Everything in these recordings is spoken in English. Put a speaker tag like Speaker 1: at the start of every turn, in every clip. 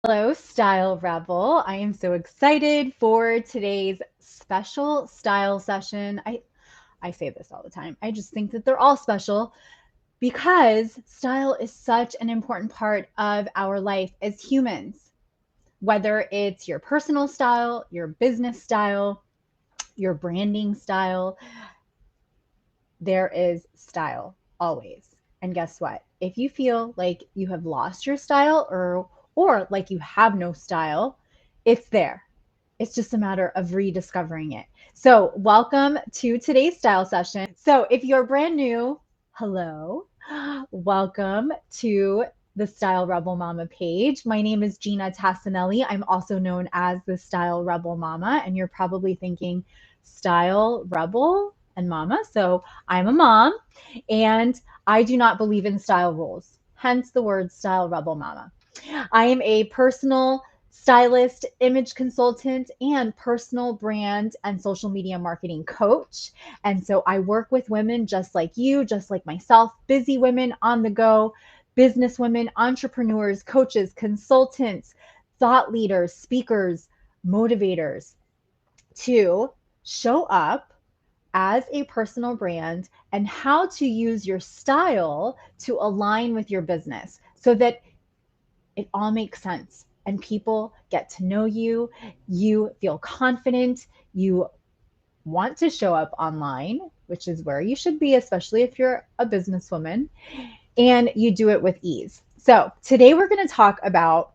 Speaker 1: Hello, Style Rebel. I am so excited for today's special style session. I say this all the time. I just think that they're all special because style is such an important part of our life as humans. Whether it's your personal style, your business style, your branding style, there is style always. And guess what? If you feel like you have lost your style or like you have no style, it's there. It's just a matter of rediscovering it. So, welcome to today's style session. So, if you're brand new, hello. Welcome to the Style Rebel Mama page. My name is Ginna Tassinelli. I'm also known as the Style Rebel Mama, and you're probably thinking, Style Rebel and Mama. So, I'm a mom, and I do not believe in style rules, hence the word Style Rebel Mama. I am a personal stylist, image consultant, and personal brand and social media marketing coach. And so I work with women just like you, just like myself, busy women on the go, business women, entrepreneurs, coaches, consultants, thought leaders, speakers, motivators to show up as a personal brand and how to use your style to align with your business so that it all makes sense and people get to know you. You feel confident. You want to show up online, which is where you should be, especially if you're a businesswoman, and you do it with ease. So, today we're going to talk about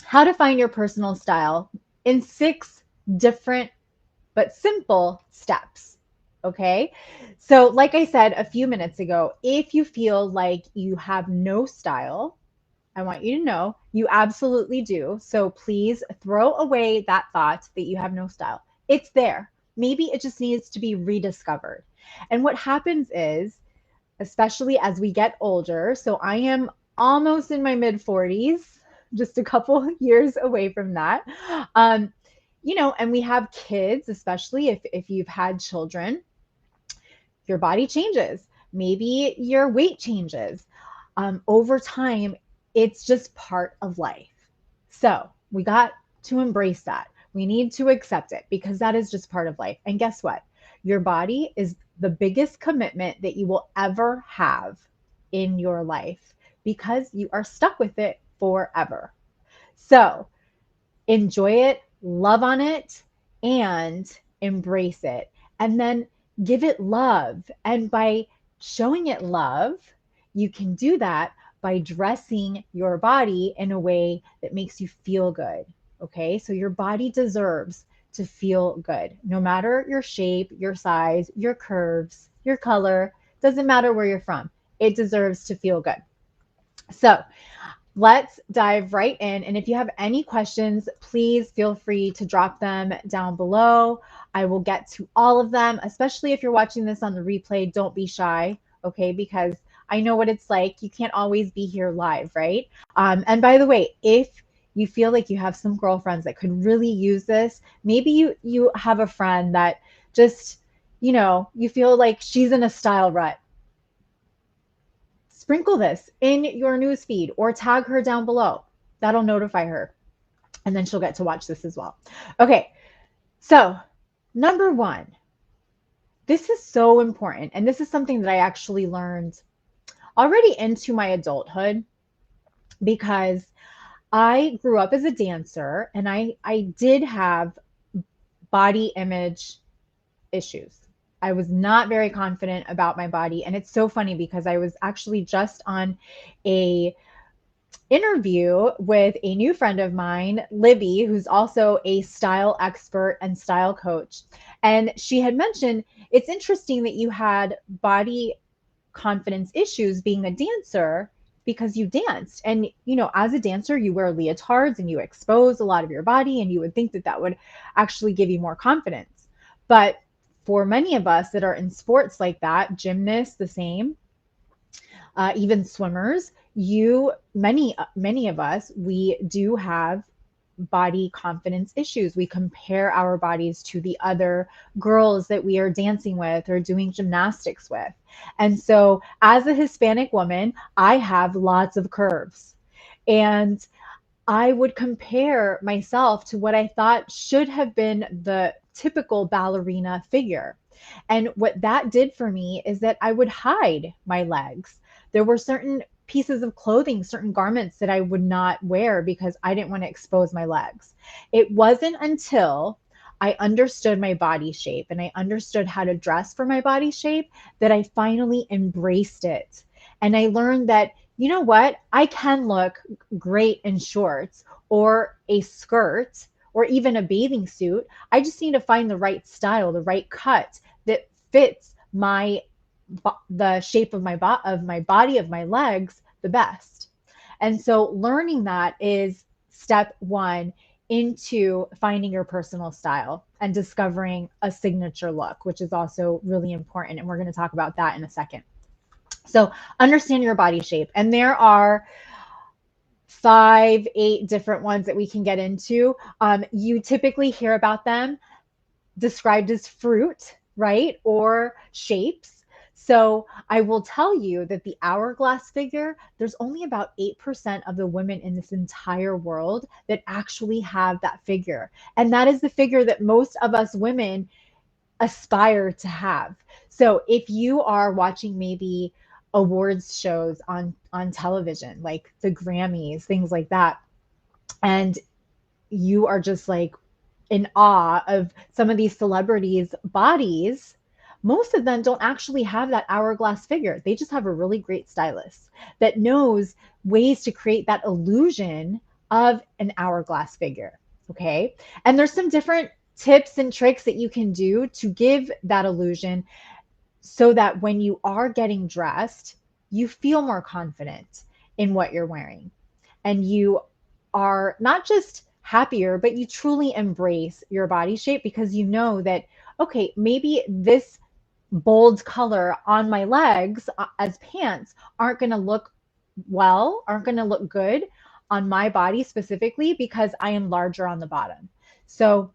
Speaker 1: how to find your personal style in 6 different but simple steps. Okay. So, like I said a few minutes ago, if you feel like you have no style, I want you to know you absolutely do. So please throw away that thought that you have no style. It's there. Maybe it just needs to be rediscovered. And what happens is, especially as we get older, so I am almost in my mid 40s, just a couple years away from that. Um, and we have kids, especially if you've had children, your body changes. Maybe your weight changes. Over time, it's just part of life. So we got to embrace that. We need to accept it because that is just part of life. And guess what? Your body is the biggest commitment that you will ever have in your life because you are stuck with it forever. So enjoy it, love on it, and embrace it. And then give it love. And by showing it love, you can do that by dressing your body in a way that makes you feel good. Okay. So your body deserves to feel good, no matter your shape, your size, your curves, your color, doesn't matter where you're from. It deserves to feel good. So, let's dive right in. And if you have any questions, please feel free to drop them down below. I will get to all of them, especially if you're watching this on the replay. Don't be shy, okay? Because I know what it's like. You can't always be here live, right? And by the way, if you feel like you have some girlfriends that could really use this, maybe you have a friend that just, you feel like she's in a style rut, sprinkle this in your newsfeed or tag her down below. That'll notify her. And then she'll get to watch this as well. Okay, so number one, this is so important. And this is something that I actually learned already into my adulthood because I grew up as a dancer and I did have body image issues. I was not very confident about my body. And it's so funny because I was actually just on a interview with a new friend of mine, Libby, who's also a style expert and style coach. And she had mentioned it's interesting that you had body confidence issues being a dancer because you danced. And, as a dancer, you wear leotards and you expose a lot of your body, and you would think that that would actually give you more confidence. But for many of us that are in sports like that, gymnasts, the same, even swimmers, many of us, we do have body confidence issues. We compare our bodies to the other girls that we are dancing with or doing gymnastics with. And so as a Hispanic woman, I have lots of curves. And I would compare myself to what I thought should have been the typical ballerina figure. And what that did for me is that I would hide my legs. There were certain pieces of clothing, certain garments that I would not wear because I didn't want to expose my legs. It wasn't until I understood my body shape and I understood how to dress for my body shape that I finally embraced it. And I learned that, you know what? I can look great in shorts or a skirt or even a bathing suit. I just need to find the right style, the right cut that fits the shape of my body, of my legs the best. And so learning that is step 1 into finding your personal style and discovering a signature look, which is also really important. And we're going to talk about that in a second. So understand your body shape. And there are 5, 8 different ones that we can get into. You typically hear about them described as fruit, right? Or shapes. So I will tell you that the hourglass figure, there's only about 8% of the women in this entire world that actually have that figure. And that is the figure that most of us women aspire to have. So if you are watching maybe awards shows on television, like the Grammys, things like that, and you are just like in awe of some of these celebrities' bodies, most of them don't actually have that hourglass figure. They just have a really great stylist that knows ways to create that illusion of an hourglass figure. Okay. And there's some different tips and tricks that you can do to give that illusion so that when you are getting dressed, you feel more confident in what you're wearing. And you are not just happier, but you truly embrace your body shape because you know that, okay, maybe this bold color on my legs as pants aren't going to look aren't going to look good on my body specifically because I am larger on the bottom. So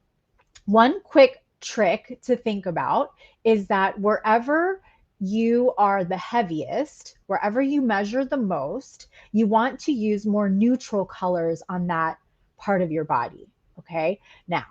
Speaker 1: one quick trick to think about is that wherever you are the heaviest, wherever you measure the most, you want to use more neutral colors on that part of your body. Okay. Now,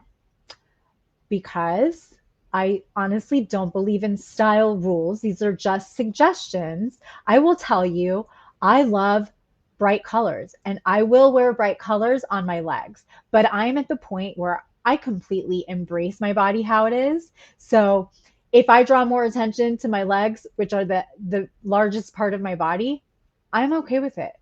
Speaker 1: because I honestly don't believe in style rules, these are just suggestions. I will tell you, I love bright colors and I will wear bright colors on my legs, but I'm at the point where I completely embrace my body how it is. So if I draw more attention to my legs, which are the largest part of my body, I'm okay with it.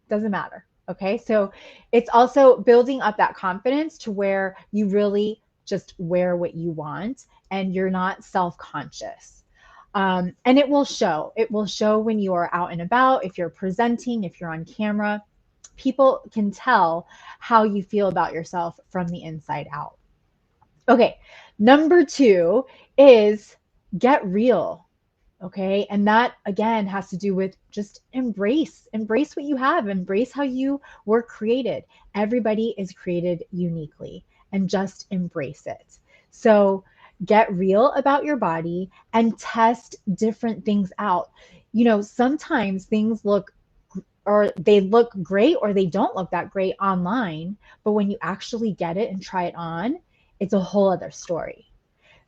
Speaker 1: Doesn't matter. Okay. So it's also building up that confidence to where you really just wear what you want and you're not self conscious. And it will show. It will show when you are out and about, if you're presenting, if you're on camera. People can tell how you feel about yourself from the inside out. Okay. Number 2 is get real. Okay. And that again has to do with just embrace what you have, embrace how you were created. Everybody is created uniquely and just embrace it. So get real about your body and test different things out. You know, sometimes things look or they look great or they don't look that great online, but when you actually get it and try it on, it's a whole other story.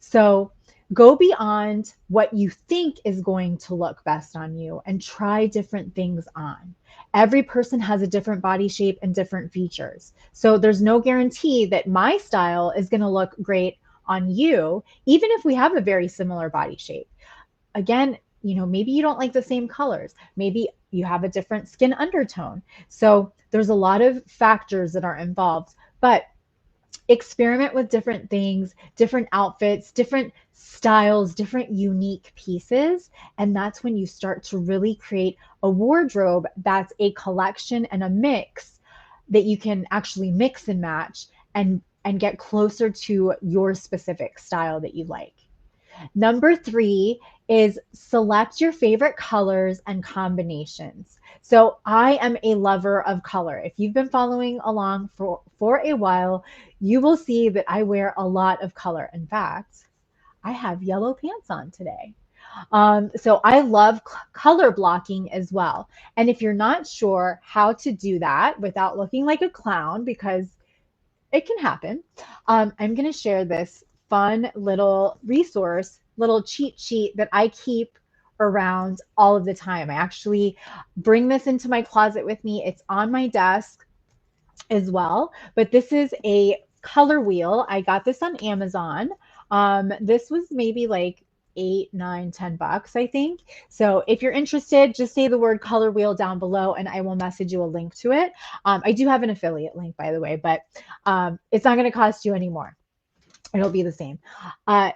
Speaker 1: So go beyond what you think is going to look best on you and try different things on. Every person has a different body shape and different features. So there's no guarantee that my style is going to look great on you, even if we have a very similar body shape. Again, you know, maybe you don't like the same colors. Maybe you have a different skin undertone. So there's a lot of factors that are involved, but experiment with different things, different outfits, different styles, different unique pieces. And that's when you start to really create a wardrobe that's a collection and a mix that you can actually mix and match and get closer to your specific style that you like. Number 3 is select your favorite colors and combinations. So I am a lover of color. If you've been following along for a while, you will see that I wear a lot of color. In fact, I have yellow pants on today. So I love color blocking as well. And if you're not sure how to do that without looking like a clown, because it can happen, I'm going to share this fun little resource, little cheat sheet that I keep around all of the time. I actually bring this into my closet with me. It's on my desk as well. But this is a color wheel. I got this on Amazon. This was maybe like 8, 9, $10, I think. So if you're interested, just say the word color wheel down below and I will message you a link to it. I do have an affiliate link, by the way, but it's not going to cost you any more. It'll be the same.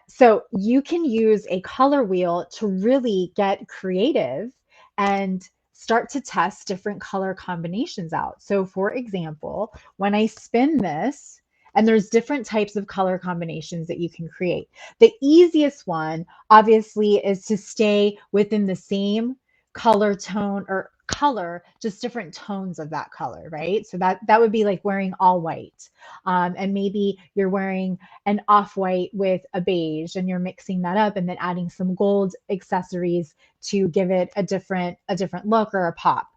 Speaker 1: So you can use a color wheel to really get creative and start to test different color combinations out. So for example, when I spin this, and there's different types of color combinations that you can create. The easiest one, obviously, is to stay within the same color tone or color, just different tones of that color, right? So that would be like wearing all white. And maybe you're wearing an off-white with a beige and you're mixing that up and then adding some gold accessories to give it a different look or a pop.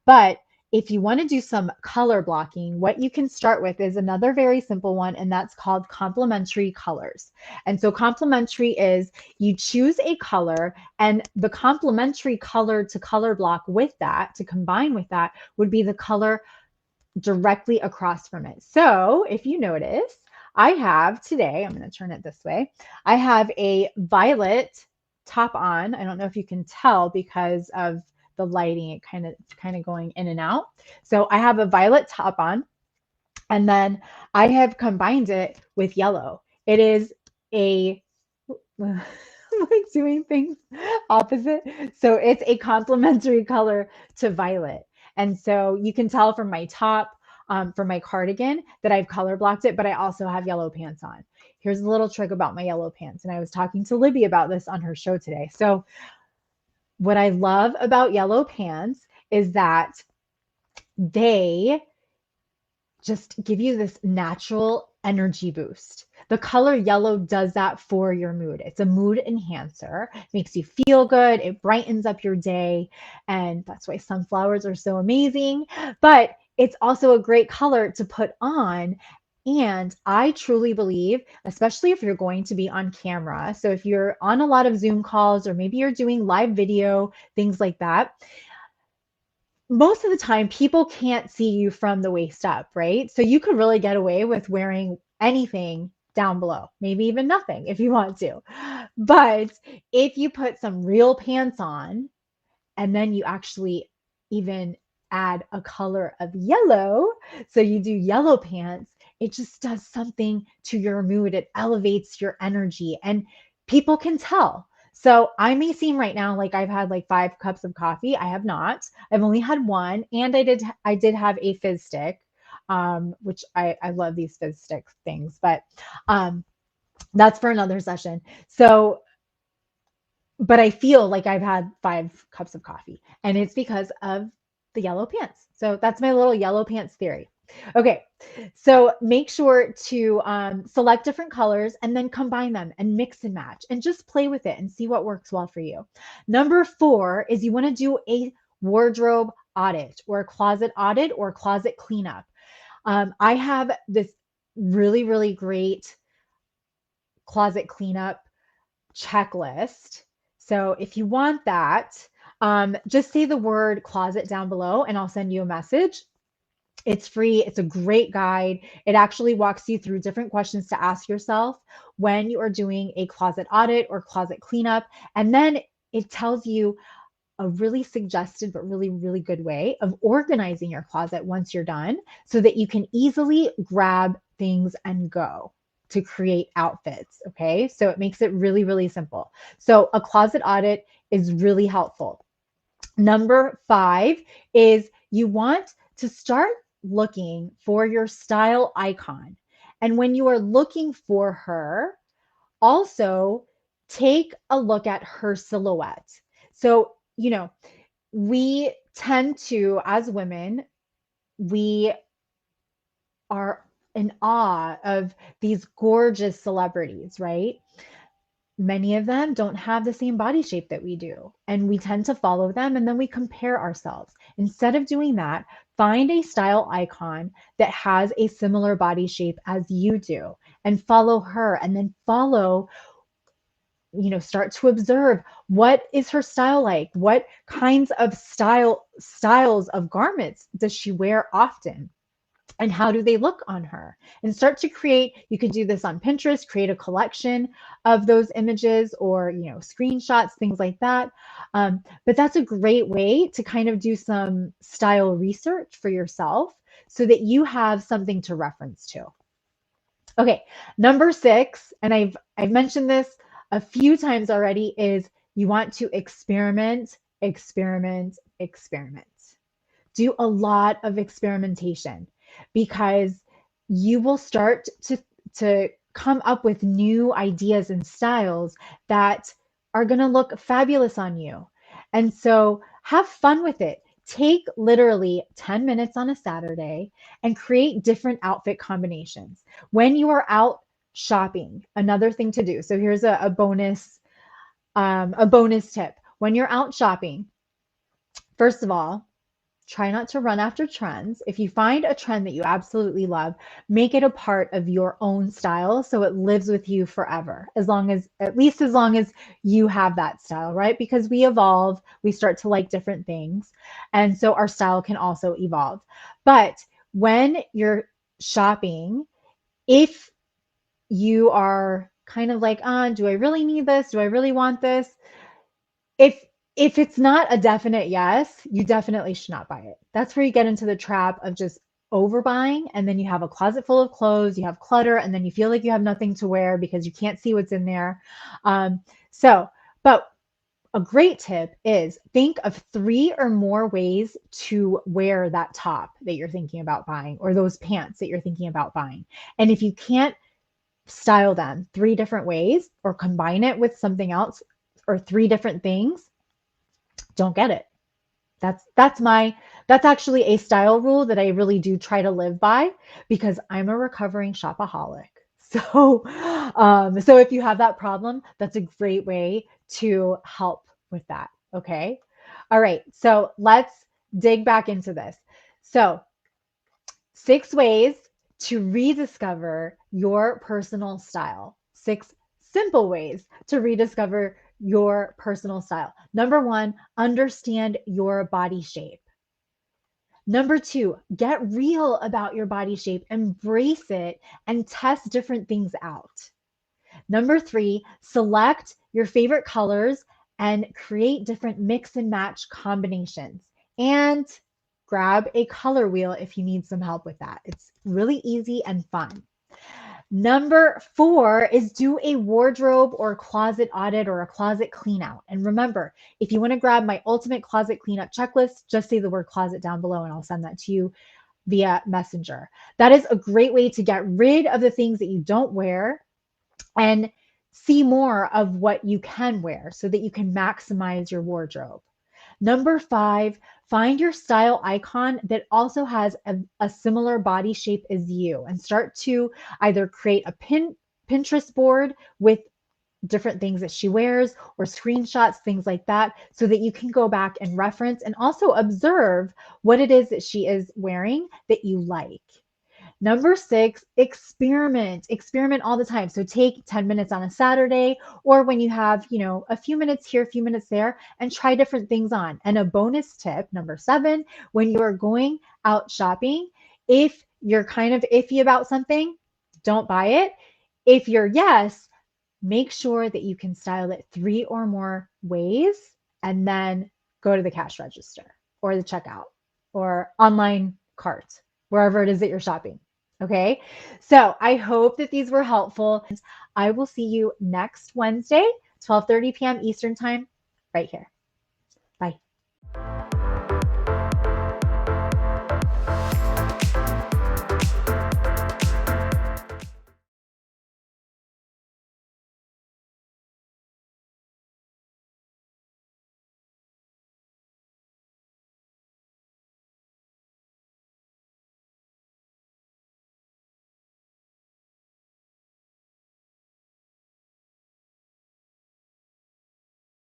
Speaker 1: But if you want to do some color blocking, what you can start with is another very simple one, and that's called complementary colors. And so complementary is you choose a color, and the complementary color to color block with that, to combine with that, would be the color directly across from it. So if you notice, I have today, I'm going to turn it this way. I have a violet top on. I don't know if you can tell because of the lighting, it kind of going in and out. So I have a violet top on, and then I have combined it with yellow. It is a like doing things opposite. So it's a complementary color to violet. And so you can tell from my top, from my cardigan, that I've color blocked it, but I also have yellow pants on. Here's a little trick about my yellow pants. And I was talking to Libby about this on her show today. So what I love about yellow pants is that they just give you this natural energy boost. The color yellow does that for your mood. It's a mood enhancer, makes you feel good, it brightens up your day, and that's why sunflowers are so amazing. But it's also a great color to put on. And I truly believe, especially if you're going to be on camera, so if you're on a lot of Zoom calls or maybe you're doing live video, things like that, most of the time people can't see you from the waist up, right? So you could really get away with wearing anything down below, maybe even nothing if you want to. But if you put some real pants on and then you actually even add a color of yellow, so you do yellow pants, it just does something to your mood. It elevates your energy and people can tell. So I may seem right now like I've had like 5 cups of coffee. I have not. I've only had one, and I did have a fizz stick, which I love these fizz stick things, but um, that's for another session. So but I feel like I've had 5 cups of coffee, and it's because of the yellow pants. So that's my little yellow pants theory. Okay, so make sure to select different colors and then combine them and mix and match and just play with it and see what works well for you. Number 4 is you want to do a wardrobe audit or a closet audit or closet cleanup. I have this really, really great closet cleanup checklist. So if you want that, just say the word closet down below and I'll send you a message. It's free. It's a great guide. It actually walks you through different questions to ask yourself when you are doing a closet audit or closet cleanup. And then it tells you a really suggested but really, really good way of organizing your closet once you're done so that you can easily grab things and go to create outfits. Okay. So it makes it really, really simple. So a closet audit is really helpful. Number 5 is you want to start looking for your style icon. And when you are looking for her, also take a look at her silhouette. So, we tend to, as women, we are in awe of these gorgeous celebrities, right? many of them don't have the same body shape that we do, and we tend to follow them and then we compare ourselves. Instead of doing that, find a style icon that has a similar body shape as you do and follow her, and then start to observe, what is her style like? What kinds of styles of garments does she wear often? And how do they look on her? And start to create, you could do this on Pinterest, create a collection of those images, or screenshots, things like that. But that's a great way to kind of do some style research for yourself so that you have something to reference to. Okay, number 6, and I've mentioned this a few times already, is you want to experiment, experiment, experiment. Do a lot of experimentation, because you will start to come up with new ideas and styles that are going to look fabulous on you. And so have fun with it. Take literally 10 minutes on a Saturday and create different outfit combinations. When you are out shopping, another thing to do. So here's a bonus tip. When you're out shopping, first of all, try not to run after trends. If you find a trend that you absolutely love, make it a part of your own style so it lives with you forever, at least as long as you have that style, right? Because we evolve, we start to like different things. And so our style can also evolve. But when you're shopping, if you are kind of like, do I really need this? Do I really want this? If it's not a definite yes, you definitely should not buy it. That's where you get into the trap of just overbuying, and then you have a closet full of clothes, you have clutter, and then you feel like you have nothing to wear because you can't see what's in there. But a great tip is think of 3 or more ways to wear that top that you're thinking about buying, or those pants that you're thinking about buying. And if you can't style them 3 different ways or combine it with something else or 3 different things, don't get it. That's actually a style rule that I really do try to live by, because I'm a recovering shopaholic. So if you have that problem, that's a great way to help with that. Okay. All right. So let's dig back into this. So 6 ways to rediscover your personal style. 6 simple ways to rediscover your personal style. Number 1, understand your body shape. Number 2, get real about your body shape, embrace it, and test different things out. Number 3, select your favorite colors and create different mix and match combinations. And grab a color wheel if you need some help with that. It's really easy and fun. Number 4 is do a wardrobe or closet audit or a closet clean out. And remember, if you want to grab my ultimate closet cleanup checklist, just say the word closet down below and I'll send that to you via Messenger. That is a great way to get rid of the things that you don't wear and see more of what you can wear so that you can maximize your wardrobe. Number 5, find your style icon that also has a similar body shape as you, and start to either create a Pinterest board with different things that she wears or screenshots, things like that, so that you can go back and reference and also observe what it is that she is wearing that you like. Number 6, experiment. Experiment all the time. So take 10 minutes on a Saturday, or when you have, a few minutes here, a few minutes there, and try different things on. And a bonus tip, number 7, when you are going out shopping, if you're kind of iffy about something, don't buy it. If you're yes, make sure that you can style it 3 or more ways, and then go to the cash register or the checkout or online cart, wherever it is that you're shopping. Okay, so I hope that these were helpful. I will see you next Wednesday, 12:30 p.m. Eastern Time, right here. Bye.